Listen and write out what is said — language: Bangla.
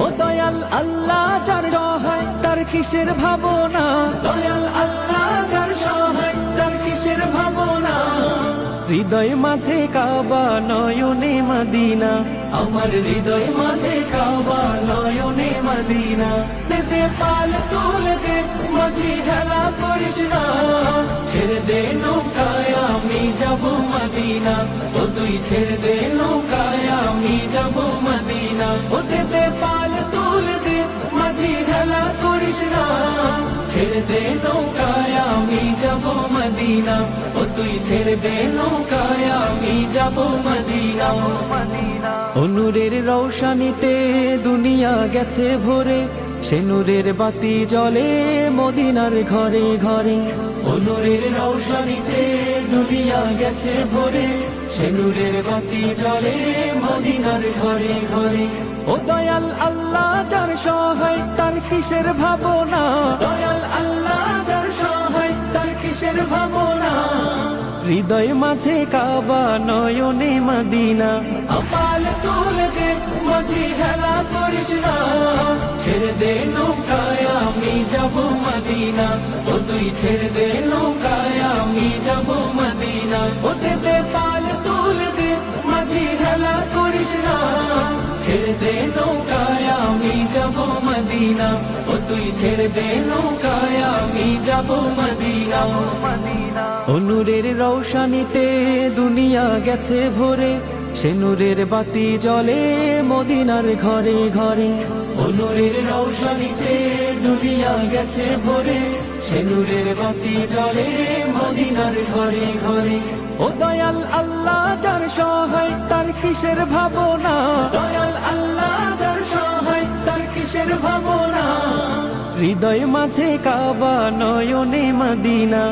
ও দয়াল আল্লাহ যার সহায় তার কিসের ভাবনা, দয়াল আল্লাহ যার সহায় তার কিসের ভাবনা। হৃদয় মাঝে কাবা নয়নে মদিনা, আমার হৃদয় মাঝে কাবা নয়নে মদিনা। দে পাল তুলে দে মাঝি খেলা করিস না, ছেড়ে দে নৌকায় আমি যাব মদিনা। ও তুই ছেড়ে দে নৌকায় আমি যাব মদিনা। ও দে পাল তুলে দে মাঝি খেলা করিস না, ছেড়ে দে নৌকায় আমি যাব মদিনা। ও তুই ছেড়ে দে নৌকায় আমি যাব মদিনা। ও নূরের রৌশানীতে দুনিয়া গেছে ভরে, সে নূরের বাতি জ্বলে মদিনার ঘরে ঘরে। ও নূরের রৌশানীতে দুনিয়া গেছে ভরে, সে নূরের বাতি জ্বলে মদিনার ঘরে ঘরে। ও দয়াল আল্লাহ যার সহায় তার কিসের ভাবনা, দয়াল আল্লাহ যার সহায় তার কিসের ভাবনা। হৃদয় মাঝে কাবা নয়নে মদিনা, পাল তুলে দে মাঝি খেলা করিস না, ছেড়ে দে নৌকায় আমি যাব মদিনা। ও তুই ছেড়ে দে নৌকায় আমি যাব মদিনা। ও দে পাল তুলে দে মাঝি খেলা করিস না, ছেড়ে দে নৌকায় আমি যাব মদিনা। ও তুই ছেড়ে দে নৌকায় আমি যাব মদিনা। ও নূরের রৌশানীতে দুনিয়া গেছে ভরে, সে নূরের বাতি জ্বলে মদিনার ঘরে ঘরে। ও নূরের রৌশানীতে দুনিয়া গেছে ভরে, সে নূরের বাতি জ্বলে মদিনার ঘরে ঘরে। ও দয়াল আল্লাহ যার সহায় তার কিসের ভাবনা, দয়াল আল্লাহ যার সহায় তার কিসের ভাবনা। হৃদয় মাঝে কাবা নয়নে মদিনা।